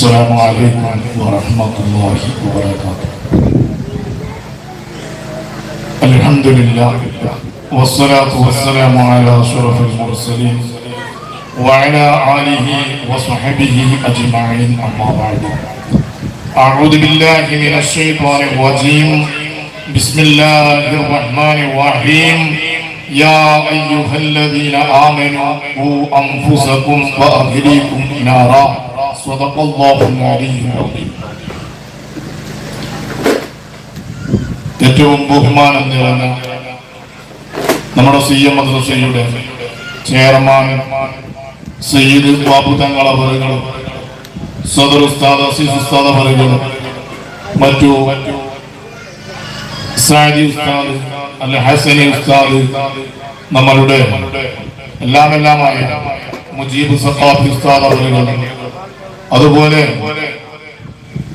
السلام عليكم ورحمة الله وبركاته. الحمد لله والصلاة والسلام على أشرف المرسلين وعلى آله وصحبه أجمعين، أما بعد. أعوذ بالله من الشيطان الرجيم. بسم الله الرحمن الرحيم. يا أيها الذين آمنوا قوا أنفسكم وأهليكم نارا. صدق الله العلي العظيم. ഏറ്റവും ബഹുമാനം നിറഞ്ഞ നമ്മുടെ CM മദ്രസയുടെ ചെയർമാൻ സയ്യിദ് ബാബു തങ്ങൾ അവറുകളും സദർ ഉസ്താദ് അസീസ് ഉസ്താദ് അവറുകളും മറ്റു സാദി ഉസ്താദ് അൽ ഹസനി ഉസ്താദ്, നമ്മളുടെ എല്ലാമായ മുജീബ് സഖാഫി ഉസ്താദ് അവറുകളും, അതുപോലെ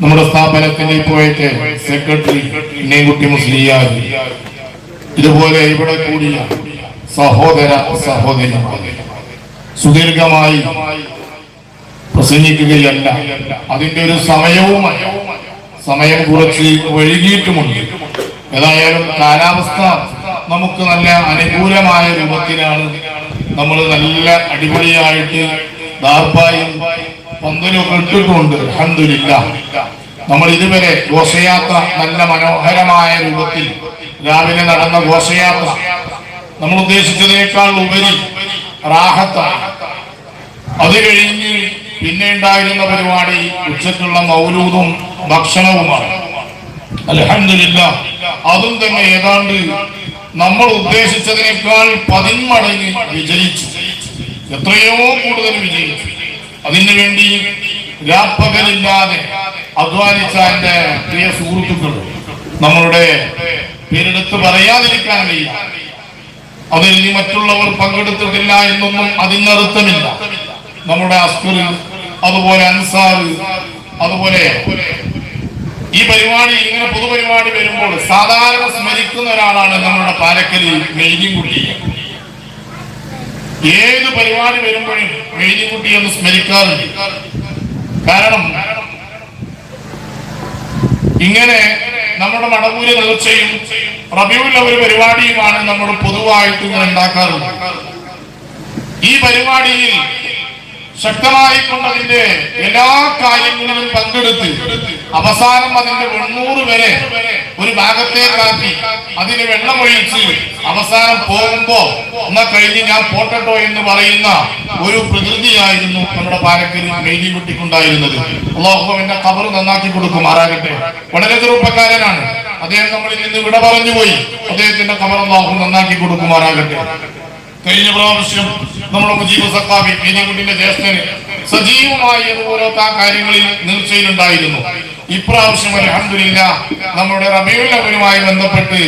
നമ്മുടെ സ്ഥാപനത്തിന്റെ ഇപ്പോഴത്തെ സെക്രട്ടറി ഇന്നേകുട്ടി മുസ്ലിയാർ, ഇതുപോലെ ഇവിടെ കൂടിയ സഹോദര സഹോദരിമാർ, സുദീർഘമായി പ്രസംഗിക്കുകയല്ല, അതിന്റെ ഒരു സമയം കുറച്ച് വൈകിട്ടുമുണ്ട്. ഏതായാലും കാലാവസ്ഥ നമുക്ക് നല്ല അനുകൂലമായ രൂപത്തിലാണ്. നമ്മൾ നല്ല അടിപൊളിയായിട്ട് ദാർപ്പായും പന്തലൊക്കെ ഇട്ടിട്ടുണ്ട്. അൽഹംദുലില്ലാഹ്. നമ്മൾ ഇതുവരെ ഘോഷയാത്ര നല്ല മനോഹരമായ രൂപത്തിൽ രാവിലെ നടന്ന ഘോഷയാത്ര നമ്മൾ ഉദ്ദേശിച്ചതിനേക്കാൾ ഉപരി റാഹത്താണ്. അത് കഴിഞ്ഞ് പിന്നെ ഉണ്ടായിരുന്ന പരിപാടി ഉച്ചക്കുള്ള മൗലൂദും ഭക്ഷണവുമാണ്. അൽഹംദുലില്ലാഹ്. അതും തന്നെ ഏതാണ്ട് നമ്മൾ ഉദ്ദേശിച്ചതിനേക്കാൾ 10 മടങ്ങ് വിജയിച്ചു, എത്രയോ കൂടുതൽ വിജയിച്ചു. അതിനു വേണ്ടി രാപ്പകലില്ലാതെ അധ്വാനിച്ച എന്റെ പ്രിയ സുഹൃത്തുക്കൾ, നമ്മളുടെ പേരെടുത്ത് പറയാതിരിക്കാൻ വയ്യ. അതിൽ ഇനി മറ്റുള്ളവർ പങ്കെടുത്തിട്ടില്ല എന്നൊന്നും അതിനർത്ഥമില്ല. നമ്മുടെ അസ്കർ, അതുപോലെ അൻസാർ, അതുപോലെ ഈ പരിപാടി ഇങ്ങനെ പൊതുപരിപാടി വരുമ്പോൾ സാധാരണ സ്മരിക്കുന്ന ഒരാളാണ് നമ്മുടെ പാലക്കലിൽ മെയ്തിൻകുട്ടി. ഏത് പരിപാടി വരുമ്പോഴും മെയ്തിൻകുട്ടി എന്ന് സ്മരിക്കാറുണ്ട്. കാരണം ഇങ്ങനെ നമ്മുടെ മടവൂര് നേർച്ചയും റബീഉൽ അവ്വൽ പരിപാടിയുമാണ് നമ്മൾ പൊതുവായിട്ട് ഇങ്ങനെ ഉണ്ടാക്കാറുള്ളത്. ഈ പരിപാടിയിൽ ശക്തമായി കൊണ്ടതിന്റെ എല്ലാ കാര്യങ്ങളിലും പങ്കെടുത്ത് അവസാനം അതിന്റെ 90 വരെ ഒരു ഭാഗത്തേക്കാക്കി അതിന് വെള്ളമൊഴിച്ച് അവസാനം പോകുമ്പോ എന്നാ കഴിഞ്ഞ് ഞാൻ പോട്ടോ എന്ന് പറയുന്ന ഒരു പ്രകൃതിയായിരുന്നു നമ്മുടെ പാലക്കലിൽ മെയ്തിൻകുട്ടിക്കുണ്ടായിരുന്നത്. അല്ലാഹു അവന്റെ ഖബർ നന്നാക്കി കൊടുക്കുമാറാകട്ടെ. വളരെ ചെറുപ്പക്കാരനാണ് അദ്ദേഹം, നമ്മളിൽ നിന്ന് വിട പറഞ്ഞു പോയി. അദ്ദേഹത്തിന്റെ ഖബർ അല്ലാഹു നന്നാക്കി കൊടുക്കുമാറാകട്ടെ. കഴിഞ്ഞ പ്രാവശ്യം നമ്മുടെ മുജീബ് സഖാഫി മെയ്തിൻകുട്ടിന്റെ ജ്യേഷ്ഠന് സജീവമായി അതുപോലെ കാര്യങ്ങളിൽ നീർച്ചയിലുണ്ടായിരുന്നു. ഇപ്രാവശ്യം അൽഹംദുലില്ലാഹ് നമ്മുടെ റബീഉൽ അവ്വലുമായി ബന്ധപ്പെട്ട്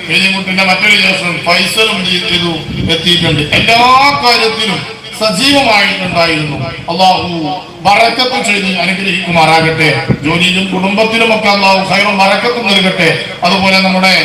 മെയ്തിൻകുട്ടിന്റെ മറ്റൊരു ജ്യേഷ്ഠൻ ഫൈസലും എത്തിയിട്ടുണ്ട്. എല്ലാ കാര്യത്തിലും സജീവമായിട്ടുണ്ടായിരുന്നു. അല്ലാഹു ബറക്കത്ത് ചെയ്ത് അനുഗ്രഹിക്കുമാറാകട്ടെ. ജോലിയിലും കുടുംബത്തിലും ഒക്കെ അല്ലാഹു ഖൈറും ബറക്കത്തും നൽകട്ടെ. അതുപോലെ നമ്മുടെ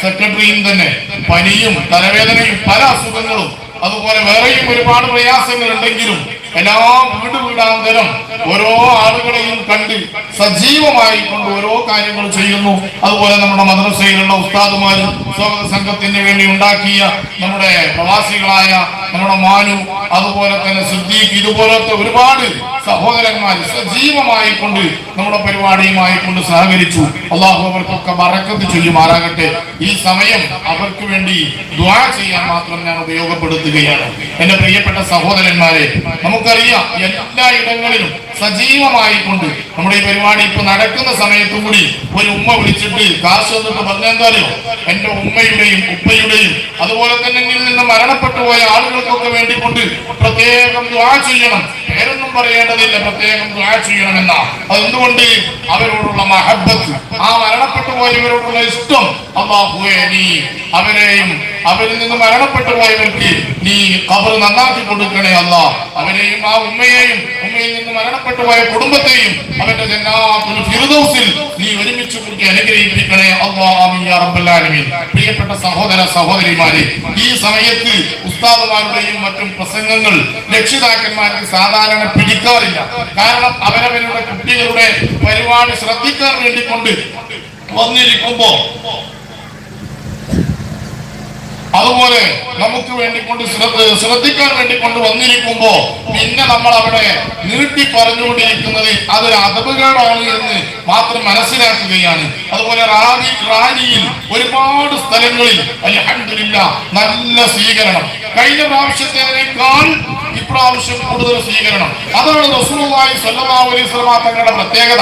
സെക്രട്ടറിയും തന്നെ പനിയും തലവേദനയും പല അസുഖങ്ങളും അതുപോലെ വേറെയും ഒരുപാട് പ്രയാസങ്ങൾ ഉണ്ടെങ്കിലും എല്ലാം വീടാന്തരം ഓരോ ആളുകളെയും കണ്ട് സജീവമായി കൊണ്ട് ഓരോ കാര്യങ്ങൾ ചെയ്യുന്നു. അതുപോലെ നമ്മുടെ മദ്രസയിലുള്ള ഉസ്താദുമാരും സ്വാഗത സംഘത്തിന് വേണ്ടി ഉണ്ടാക്കിയ നമ്മുടെ പ്രവാസികളായ നമ്മുടെ മാനു, അതുപോലെ തന്നെ സിദ്ദീഖ്, ഇതുപോലത്തെ ഒരുപാട് സഹോദരന്മാർ സജീവമായി കൊണ്ട് നമ്മുടെ പരിപാടിയുമായി കൊണ്ട് സഹകരിച്ചു. അല്ലാഹു അവർക്കൊക്കെ ബറക്കത്ത് ചെയ്യുമാറാകട്ടെ. ഈ സമയം അവർക്ക് വേണ്ടി ദുആ ചെയ്യാൻ മാത്രം ഞാൻ ഉപയോഗപ്പെടുത്തുകയാണ്. എന്റെ പ്രിയപ്പെട്ട സഹോദരന്മാരെ, നമുക്കറിയാം എല്ലാ ഇടങ്ങളിലും സജീവമായി കൊണ്ട് നമ്മുടെ ഈ പരിപാടി ഇപ്പൊ നടക്കുന്ന സമയത്തും കൂടി ഒരു ഉമ്മ വിളിച്ചിട്ട് കാശ് വന്നിട്ട് പറഞ്ഞെന്താറിയോ, എന്റെ ഉമ്മയുടെയും ഉപ്പയുടെയും അതുപോലെ തന്നെ എന്നിൽ നിന്ന് മരണപ്പെട്ടു പോയ ആളുകൾക്കൊക്കെ വേണ്ടി കൊണ്ട് പ്രത്യേകം ദുആ ചെയ്യണം. പേരൊന്നും പറയേണ്ടതില്ല, പ്രത്യേകം ദുആ ചെയ്യണമെന്ന. അതെന്തുകൊണ്ട്? അവരോടുള്ള മഹബ്ബത്ത്, ആ മരണപ്പെട്ടു പോയവരോടുള്ള ഇഷ്ടം. അല്ലാഹുവേ, നീ അവരെയും അവരിൽ നിന്ന് മരണപ്പെട്ടു പോയവർക്ക് നീ ഖബർ നന്നാക്കി കൊടുക്കണേ അല്ലാ. അവരെയും ആ ഉമ്മയെയും ഉമ്മയിൽ നിന്ന് മരണപ്പെട്ടു പോയ കുടുംബത്തെയും അവന്റെ ജന്നാത്തുൽ ഫിർദൗസിൽ നീ ഒരുമിച്ച് കൂട്ടി അനുഗ്രഹിപ്പിക്കണേ അല്ലാ. ആമീൻ യാ റബ്ബൽ ആലമീൻ. പ്രിയപ്പെട്ട സഹോദര സഹോദരിമാരെ, ഈ സമയത്ത് ഉസ്താദുമാരുടെയും മറ്റും പ്രസംഗങ്ങൾ രക്ഷിതാക്കന്മാർക്ക് സാധാരണ പിടിക്കാറില്ല. കാരണം അവരവരുടെ കുട്ടികളുടെ പരിപാടി ശ്രദ്ധിക്കാൻ വേണ്ടിക്കൊണ്ട് വന്നിരിക്കുമ്പോ, അതുപോലെ നമുക്ക് വേണ്ടിക്കൊണ്ട് ശ്രദ്ധിക്കാൻ വേണ്ടിക്കൊണ്ട് വന്നിരിക്കുമ്പോ പിന്നെ നമ്മൾ അവിടെ നീട്ടി പറഞ്ഞുകൊണ്ടിരിക്കുന്നത് അതൊരു അദബുകേടാണ് എന്ന് മാത്രം മനസ്സിലാക്കുകയാണ്. അതുപോലെ റാലിയിൽ ഒരുപാട് സ്ഥലങ്ങളിൽ അൽഹംദുലില്ലാഹ് നല്ല സ്വീകരണം, കഴിഞ്ഞ പ്രാവശ്യത്തേക്കാൾ ഇപ്രാവശ്യം കൂടുതൽ സ്വീകരണം. അതാണ് റസൂലുള്ളാഹി സ്വല്ലല്ലാഹു അലൈഹി വസല്ലം തങ്ങളുടെ പ്രത്യേകത.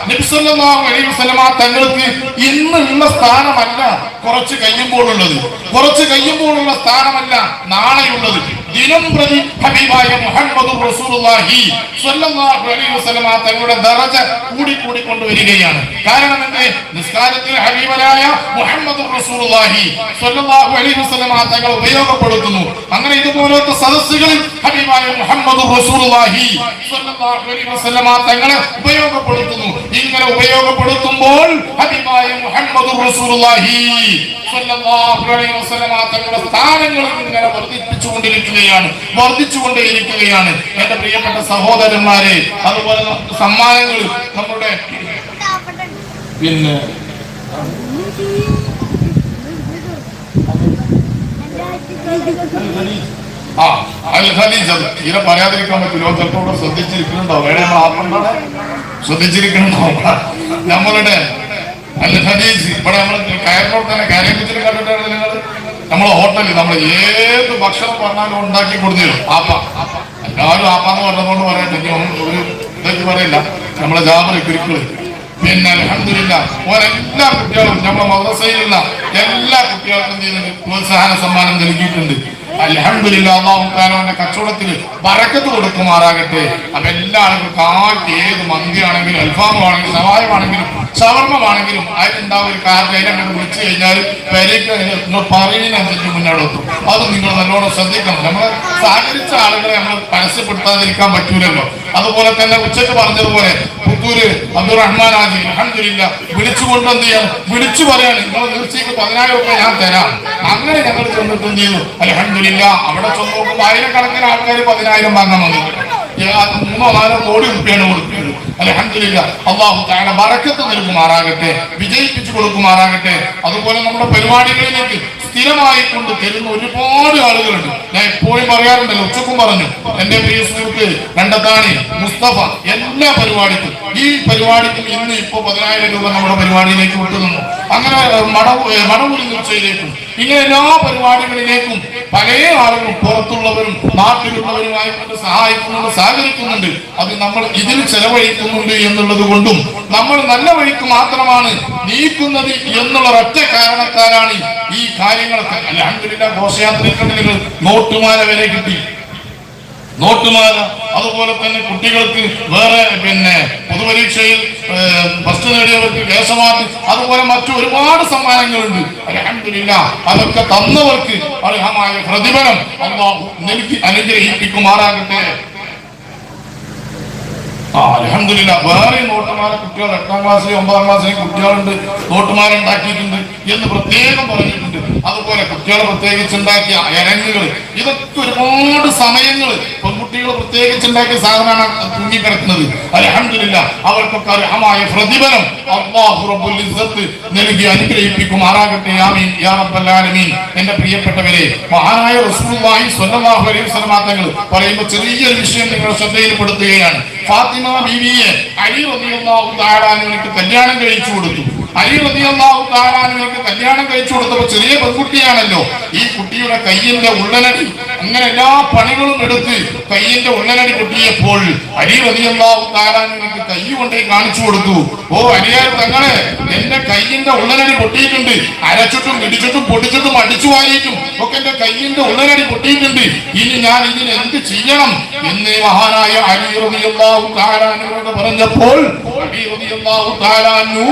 നബി സല്ലല്ലാഹു അലൈഹി വസല്ലം തങ്ങൾക്ക് ഇന്നുള്ള സ്ഥാനമല്ല കുറച്ച് കഴിയുമ്പോഴുള്ളത്, കുറച്ച് കഴിയുമ്പോഴുള്ള സ്ഥാനമല്ല നാളെയുള്ളത്. ദിനം പ്രതി ഹബീബായ മുഹമ്മദ് റസൂലുള്ളാഹി സ്വല്ലല്ലാഹു അലൈഹി വസല്ലം തങ്ങളുടെ ദറജ കൂടി കൊണ്ടുവരികയാണ്. കാരണം എന്തേ? നിസ്കാരത്തിൽ ഹബീബായ മുഹമ്മദ് റസൂലുള്ളാഹി സ്വല്ലല്ലാഹു അലൈഹി വസല്ലം തങ്ങൾ ഉപയോഗപ്പെടുത്തുന്നു. അങ്ങനെ ഇതുപോലത്തെ സദസ്സുകളിൽ ഹബീബായ മുഹമ്മദ് റസൂലുള്ളാഹി സ്വല്ലല്ലാഹു അലൈഹി വസല്ലം തങ്ങളെ ഉപയോഗപ്പെടുത്തുന്നു. ഇങ്ങനെ ഉപയോഗപ്പെടുത്തുമ്പോൾ ഹബീബായ മുഹമ്മദ് റസൂലുള്ളാഹി സ്വല്ലല്ലാഹു അലൈഹി വസല്ലം തങ്ങളുടെ സ്ഥാനങ്ങൾ ഇങ്ങനെ വർദ്ധിച്ചുകൊണ്ടേയിരിക്കുകയാണ്. എന്റെ പ്രിയപ്പെട്ട സഹോദരന്മാരെ, അതുപോലെ സമ്മാനങ്ങൾ നമ്മുടെ പിന്നെ തീരെ പറയാതിരിക്കാൻ പറ്റില്ല. ചിലപ്പോൾ ഇവിടെ ശ്രദ്ധിച്ചിരിക്കുന്നുണ്ടാവും, വേറെ ശ്രദ്ധിച്ചിരിക്കുന്നുണ്ടാവും. നമ്മളുടെ അൽ ഹദീസ് ഇവിടെ നമ്മൾ കയറിനോട് തന്നെ കാര്യത്തിൽ കണ്ടിട്ടാണ് നിങ്ങൾ നമ്മളെ ഹോട്ടലിൽ നമ്മൾ ഏത് ഭക്ഷണം പറഞ്ഞാലും ഉണ്ടാക്കി കൊടുത്തിരും. ആപ്പ എല്ലാവരും ആപ്പാന്ന് പറഞ്ഞതുകൊണ്ട് പറയട്ടെ, ഒരു ഇതൊക്കെ പറയില്ല. നമ്മളെ ജാബർ കുരുക്കള് പിന്നെ അൽഹംദുലില്ലാഹ് ഓരെല്ലാ കുട്ടികളും നമ്മുടെ മദ്രസയിലുള്ള എല്ലാ കുട്ടികൾക്കും പ്രോത്സാഹന സമ്മാനം നൽകിയിട്ടുണ്ട്. അൽഹംദുലില്ലാഹ് അല്ലാഹു തആലയുടെ കച്ചവടത്തിൽ ബറക്കത്ത് കൊടുക്കുമാറാകട്ടെ. അപ്പൊ എല്ലാ ആളുകൾക്കും ഏത് മന്തി ആണെങ്കിലും അൽഫാമാണെങ്കിലും സവായമാണെങ്കിലും ഷവർമ്മമാണെങ്കിലും അതിലുണ്ടാവും ഒരു കാര്യം അതിനങ്ങോട്ട് വിളിച്ചു കഴിഞ്ഞാൽ പെരയ്ക്ക് പറയുന്നതിനനുസരിച്ച് മുന്നോട്ടെത്തും. അത് നിങ്ങൾ നല്ലോണം ശ്രദ്ധിക്കണം. നമ്മൾ സഹകരിച്ച ആളുകളെ നമ്മൾ പരസ്യപ്പെടുത്താതിരിക്കാൻ പറ്റൂലല്ലോ. അതുപോലെ തന്നെ ഉച്ചക്ക് പറഞ്ഞതുപോലെ പുത്തൂര് അബ്ദുറഹ്മാൻ ആജി അൽഹംദുലില്ലാഹ് വിളിച്ചുകൊണ്ട് എന്ത് ചെയ്യാം, വിളിച്ചു പറയാണ് നിങ്ങൾ തീർച്ചയായിട്ടും 10,000 രൂപ ഞാൻ തരാം. അങ്ങനെ ഞങ്ങൾ ചെന്നിട്ട് എന്ത് ചെയ്തു, അൽഹംദുലില്ലാഹ് അവിടെ ചെന്ന് നോക്കുമ്പോൾ ആയിരക്കണക്കിന് ആൾക്കാർ 10,000 വാങ്ങാൻ വന്നു. 3-4 കോടി രൂപയാണ് കൊടുക്കുന്നത്. അൽഹംദുലില്ലാഹ് അല്ലാഹു തആല ബറക്കത്ത് നൽകുമാറാകട്ടെ, വിജയിപ്പിച്ചു കൊടുക്കുമാറാകട്ടെ. അതുപോലെ നമ്മുടെ പരിപാടികളിലേക്ക് സ്ഥിരമായി കൊണ്ട് തരുന്ന ഒരുപാട് ആളുകളുണ്ട്. ഞാൻ എപ്പോഴും പറയാറുണ്ടല്ലോ, ഉച്ചക്കും പറഞ്ഞു, എന്റെ പ്രിയ സുഹൃത്ത് രണ്ടത്താണി മുസ്തഫ എല്ലാ പരിപാടിക്കും ഈ പരിപാടിക്കും ഇന്ന് ഇപ്പൊ 10,000 രൂപ നമ്മുടെ പരിപാടിയിലേക്ക് വിട്ടുതന്നു. അങ്ങനെ മടവൂരി നിശ്ചയിലേക്കും ഇങ്ങനെ എല്ലാ പരിപാടികളിലേക്കും പല ആളുകളും പുറത്തുള്ളവരും നാട്ടിലുള്ളവരുമായി കൊണ്ട് സഹായിക്കുന്നുണ്ട്, സഹകരിക്കുന്നുണ്ട്. അത് നമ്മൾ ഇതിൽ ചെലവഴിക്കുന്നുണ്ട് എന്നുള്ളത് കൊണ്ടും നമ്മൾ നല്ല വഴിക്ക് മാത്രമാണ് നീക്കുന്നത് എന്നുള്ള ഒറ്റ കാരണത്താലാണ് ഈ കാര്യങ്ങളൊക്കെ. അൽഹംദുലില്ലാഹ് ഘോഷയാത്രയിൽ നോട്ടുമാല വരെ കിട്ടി, നോട്ടുമാല. അതുപോലെ തന്നെ കുട്ടികൾക്ക് വേറെ പിന്നെ പൊതുപരീക്ഷയിൽ ഫസ്റ്റ് നേടിയവർക്ക് കേശമാറ്റി, അതുപോലെ മറ്റു ഒരുപാട് സമ്മാനങ്ങളുണ്ട്. അൽഹംദുലില്ലാഹ് അതൊക്കെ തന്നവർക്ക് അർഹമായ പ്രതിഫലം അല്ലാഹു നൽകി അനുഗ്രഹിപ്പിക്കുമാറാകട്ടെ. അൽഹംദുലില്ലാഹ് വേറെ നോട്ടുമാല കുട്ടികൾ 8ാം ക്ലാസ്സിലെയും 9ാം ക്ലാസ്സിലെയും കുട്ടികളുണ്ട് നോട്ടുമാല ഉണ്ടാക്കിയിട്ടുണ്ട് എന്ന് പ്രത്യേകം പറഞ്ഞിട്ടുണ്ട്. അതുപോലെ കുട്ടികൾ പ്രത്യേകിച്ച് ഉണ്ടാക്കിയ ഇരങ്ങുകൾ, ഇതൊക്കെ ഒരുപാട് സമയങ്ങൾ പെൺകുട്ടികൾ പ്രത്യേകിച്ച് ഉണ്ടാക്കിയ സാധനമാണ് തൂങ്ങിക്കിടക്കുന്നത്. അൽഹംദുലില്ലാഹ് അവർക്കൊക്കെ അർഹമായ പ്രതിഫലം അല്ലാഹു റബ്ബുൽ ഇസ്സത്ത് നൽകി അനുഗ്രഹിപ്പിക്കുമാറാകട്ടെ. ആമീൻ യാ റബ്ബൽ ആലമീൻ. എന്റെ പ്രിയപ്പെട്ടവരെ, മഹാനായ റസൂലുള്ളാഹി സ്വല്ലല്ലാഹു അലൈഹി വസല്ലം തങ്ങൾ പറയുമ്പോൾ ചെറിയൊരു വിഷയം നിങ്ങളുടെ ശ്രദ്ധയിൽപ്പെടുത്തുകയാണ്. ഫാത്തിമ ബീവിയെ അലി റളിയല്ലാഹു തആല അൻഹുവിന് കല്യാണം കഴിച്ചു കൊടുത്തു. അലി റളിയല്ലാഹു തആല അൻഹുവിന് കല്യാണം കഴിച്ചു കൊടുത്തപ്പോൾ ചെറിയ പെൺകുട്ടിയാണല്ലോ. ഈ കുട്ടിയുടെ കയ്യിന്റെ ഉള്ളനടി അങ്ങനെ എല്ലാ പണികളും എടുത്ത് കയ്യിന്റെ ഉള്ളനടി പൊട്ടിയപ്പോൾ അലി റളിയല്ലാഹു തആല അൻഹുവിന് കൈ കൊണ്ടേ കാണിച്ചു കൊടുത്തു. ഓ അലിയാർ തങ്ങളെ, എന്റെ കയ്യിന്റെ ഉള്ളനടി പൊട്ടിയിട്ടുണ്ട്, അരച്ചിട്ടും ഇടിച്ചിട്ടും പൊടിച്ചിട്ടും അടിച്ചു വാരിയിട്ടും ഒക്കെ എന്റെ കയ്യിന്റെ ഉള്ളനടി പൊട്ടിയിട്ടുണ്ട്. ഇനി ഞാൻ ഇതിന് എന്ത് ചെയ്യണം എന്ന് മഹാനായ അലി റളിയല്ലാഹു തആല അൻഹുവിനോട് പറഞ്ഞപ്പോൾ അലി റളിയല്ലാഹു തആല അൻഹു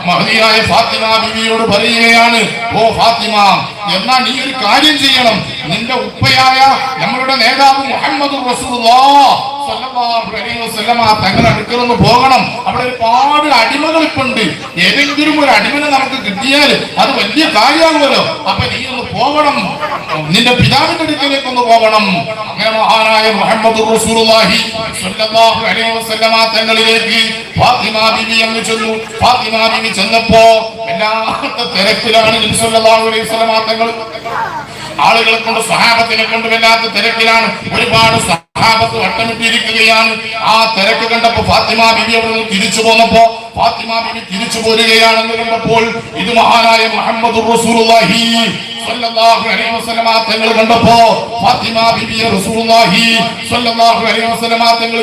മഹദിയായ ഫാത്തിമ ബീവിയോട് പറയുകയാണ്, ഓ ഫാത്തിമ, എന്നാ നീ ഒരു കാര്യം ചെയ്യണം. നിന്റെ ഉപ്പയായ നമ്മളുടെ നേതാവ് മുഹമ്മദ് റസൂലുള്ളാഹി സ്വല്ലല്ലാഹു അലൈഹി വസല്ലമ തങ്ങൾ അടുക്കലൊന്ന് പോകണം. അവിടെ ഒരുപാട് അടിമകൾ ഇപ്പുണ്ട്. ഏതെങ്കിലും ഒരു അടിമനെ നമുക്ക് കിട്ടിയാൽ അത് വലിയ കാര്യമാകുമല്ലോ. അപ്പൊ നീ ഒന്ന് പോകണം, നിന്റെ പിതാവിന്റെ അടുക്കലേക്ക് ഒന്ന് പോകണം. അങ്ങനെ മഹാനായ മുഹമ്മദ് റസൂലുള്ളാഹി സ്വല്ലല്ലാഹു അലൈഹി വസല്ലമ തങ്ങളിലേക്ക് ഫാത്തിമ ബീവി അങ്ങ് ചെന്നു. ഫാത്തിമ ബീവി ചെന്നപ്പോ വല്ലാത്ത തിരക്കിലാണ് നബി സല്ലല്ലാഹു അലൈഹി വസല്ലമ തങ്ങൾ. ആളുകളെ കൊണ്ട് സ്വഹാബത്തിനെ കൊണ്ട് വല്ലാത്ത തിരക്കിലാണ്. ഒരുപാട് സ്വഹാബത്ത് വട്ടമിട്ടിരിക്കുകയാണ്. ആ തിരക്ക് കണ്ടപ്പോ ഫാത്തിമ ബീവി അവിടെ നിന്ന് തിരിച്ചു പോന്നപ്പോ ഫാത്തിമ ബീവി തിരിച്ചു പോരുകയാണെന്ന് കണ്ടപ്പോൾ ഇത് മഹാനായ മുഹമ്മദ് റസൂലുള്ളാഹി സ്വല്ലല്ലാഹു അലൈഹി വസല്ലമ തങ്ങൾ കണ്ടപ്പോ ഫാത്തിമ ബീവി റസൂലുള്ളാഹി സ്വല്ലല്ലാഹു അലൈഹി വസല്ലമ തങ്ങൾ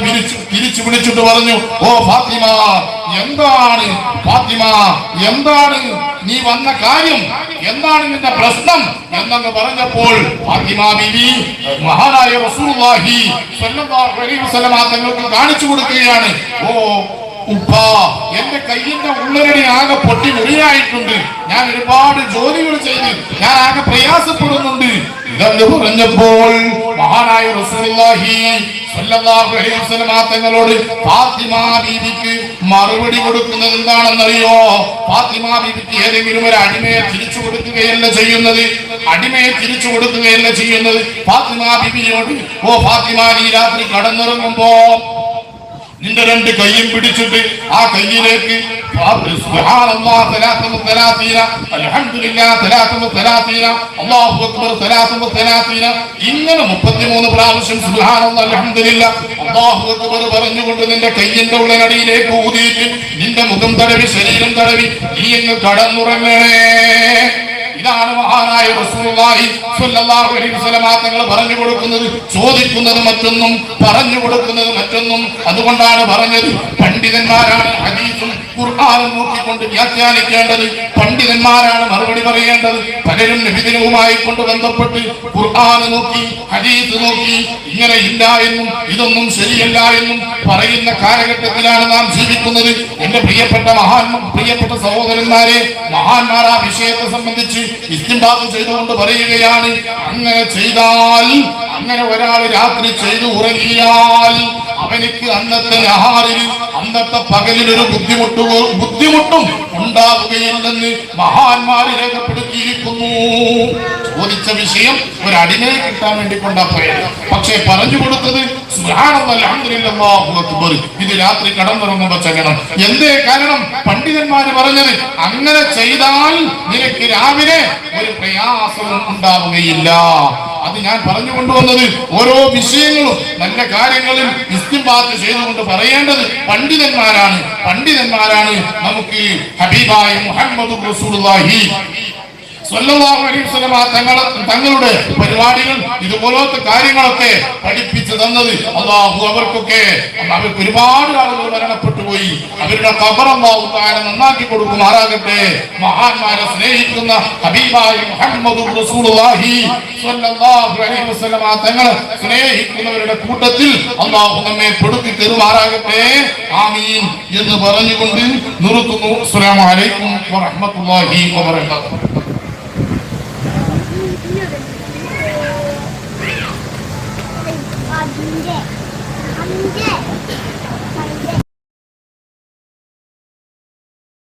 തിരിച്ചു വിളിച്ചിട്ട് പറഞ്ഞു, ഓ ഫാത്തിമ, എന്താണ് ഫാത്തിമ, എന്താണ് നീ വന്ന കാര്യം, എന്താണ് നിന്റെ പ്രശ്നം എന്നങ്ങ് പറഞ്ഞപ്പോൾ ഫാത്തിമ ബീവി മഹാനായ റസൂലുള്ളാഹി സ്വല്ലല്ലാഹു അലൈഹി വസല്ലമ തങ്ങൾക്ക് കാണിച്ചു കൊടുക്കുകയാണ്. ഓ ഉപ്പ, എന്റെ കയ്യിന്റെ ഉള്ളരടി ആകെ പൊട്ടി മുറിയായിട്ടുണ്ട്. ഞാൻ ഒരുപാട് ജോലികൾ ചെയ്ത് ഞാൻ ആകെ പ്രയാസപ്പെടുന്നുണ്ട്. ഇതെന്ന് പറഞ്ഞപ്പോൾ മഹാനായ റസൂലുള്ളാഹി സ്വല്ലല്ലാഹു അലൈഹി വസല്ലമ തങ്ങളോട് ഫാത്തിമ ബീവിക്ക് മറുപടി കൊടുക്കുന്നത് എന്താണെന്നറിയോ? ഫാത്തിമ ബീവിക്ക് ഏതെങ്കിലും ഒരു അടിമയെ തിരിച്ചു കൊടുക്കുകയല്ല ചെയ്യുന്നത്. ഫാത്തിമ ബീവിയോട്, ഓ ഫാത്തിമ, നീ രാത്രി കടന്നിറങ്ങുമ്പോ നിന്റെ രണ്ട് കൈയും പിടിച്ചിട്ട് ആ കൈയിലേക്ക് സുബ്ഹാനല്ലാഹ് 33 അൽഹംദുലില്ലാഹ് 33 അല്ലാഹു അക്ബർ 33 ഇങ്ങനെ 33 പ്രാവശ്യം സുബ്ഹാനല്ലാഹ് അൽഹംദുലില്ലാഹ് അല്ലാഹു അക്ബർ പറഞ്ഞുകൊണ്ട് നിന്റെ കൈയിന്റെ ഉള്ളനടിയിലേക്ക് ഊതിയിട്ട് നിന്റെ മുഖം തടവി ശരീരം തടവി നീ അങ്ങ് കടന്നുറങ്ങണേ. ഇതാണ് മഹാനായ റസൂലുള്ളാഹി സ്വല്ലല്ലാഹു അലൈഹി വസല്ലമ തങ്ങൾ പറഞ്ഞു കൊടുക്കുന്നത്. ചോദിക്കുന്നത് മറ്റൊന്നും, പറഞ്ഞു കൊടുക്കുന്നത് മറ്റൊന്നും. അതുകൊണ്ടാണ് പറഞ്ഞത്, പണ്ഡിതന്മാരാണ് ഹദീസും ഖുർആനും നോക്കിക്കൊണ്ട് വ്യാഖ്യാനിക്കേണ്ടത്. പണ്ഡിതന്മാരാണ് മറുപടി പറയേണ്ടത്. പലരും നബിദിനവുമായി കൊണ്ട് ബന്ധപ്പെട്ട് ഖുർആൻ നോക്കി ഹദീസ് നോക്കി ഇങ്ങനെ ഇല്ല എന്നും ഇതൊന്നും ശരിയല്ല എന്നും പറയുന്ന കാലഘട്ടത്തിലാണ് നാം ജീവിക്കുന്നത്. എന്റെ പ്രിയപ്പെട്ട സഹോദരന്മാരെ, മഹാന്മാർ ആ വിഷയത്തെ സംബന്ധിച്ച് ഇസ്തിംബാത്ത് ചെയ്തുകൊണ്ട് പറയുകയാണ്, അങ്ങനെ ചെയ്താൽ, അങ്ങനെ ഒരാൾ രാത്രി ചെയ്തു ഉറങ്ങിയാൽ അവനിക്ക് അന്നത്തെ ആഹാരിൽ അന്നത്തെ പകലിൽ ഒരു ബുദ്ധിമുട്ടും ഉണ്ടാവുകയില്ലെന്ന് മഹാന്മാർ രേഖപ്പെടുത്തിയിരിക്കുന്നു. ചോദിച്ച വിഷയം ഒരു അടിമയെ കിട്ടാൻ വേണ്ടി കൊണ്ടാ പോയത്. പക്ഷേ പറഞ്ഞു കൊടുത്തത് സുബ്ഹാനല്ലാഹ് അൽഹംദുലില്ലാഹ് അല്ലാഹു അക്ബർ ഇത് രാത്രി കടന്നുറങ്ങുമ്പോ ചെയ്യണം. എന്തേ കാരണം? പണ്ഡിതന്മാര് പറഞ്ഞത് അങ്ങനെ ചെയ്താൽ നിനക്ക് രാവിലെ ഒരു പ്രയാസവും ഉണ്ടാവുകയില്ല. അത് ഞാൻ പറഞ്ഞു കൊണ്ടുവന്നത് ഓരോ വിഷയങ്ങളും നല്ല കാര്യങ്ങളിൽ ഇസ്തിംബാത്ത് ചെയ്തുകൊണ്ട് പറയേണ്ടത് പണ്ഡിതന്മാരാണ് നമുക്ക് ഹബീബായ മുഹമ്മദ് റസൂലുള്ളാഹി സ്വല്ലല്ലാഹു അലൈഹി വസല്ലമ തങ്ങളുടെ പരിപാടികൾ ഇതുപോലത്തെ കാര്യങ്ങളൊക്കെ പഠിപ്പിച്ചു തന്നത്. അല്ലാഹു അവർക്ക് ഒരുപാട് ആളുകൾ മരണപ്പെട്ടു പോയി. അവരുടെ ഖബർ അല്ലാഹു തആല നന്നാക്കി കൊടുക്കുമാറാകട്ടെ. മഹാന്മാരെ സ്നേഹിക്കുന്ന ഹബീബായ മുഹമ്മദ് റസൂലുള്ളാഹി സ്വല്ലല്ലാഹു അലൈഹി വസല്ലമ തങ്ങളെ സ്നേഹിക്കുന്നവരുടെ കൂട്ടത്തിൽ അല്ലാഹു നമ്മെ പെടുത്തി തരുമാറാകട്ടെ. ആമീൻ എന്ന് പറഞ്ഞുകൊണ്ട് നിർത്തുന്നു. അസ്സലാമു അലൈക്കും വറഹ്മത്തുള്ളാഹി വബറകാതുഹു.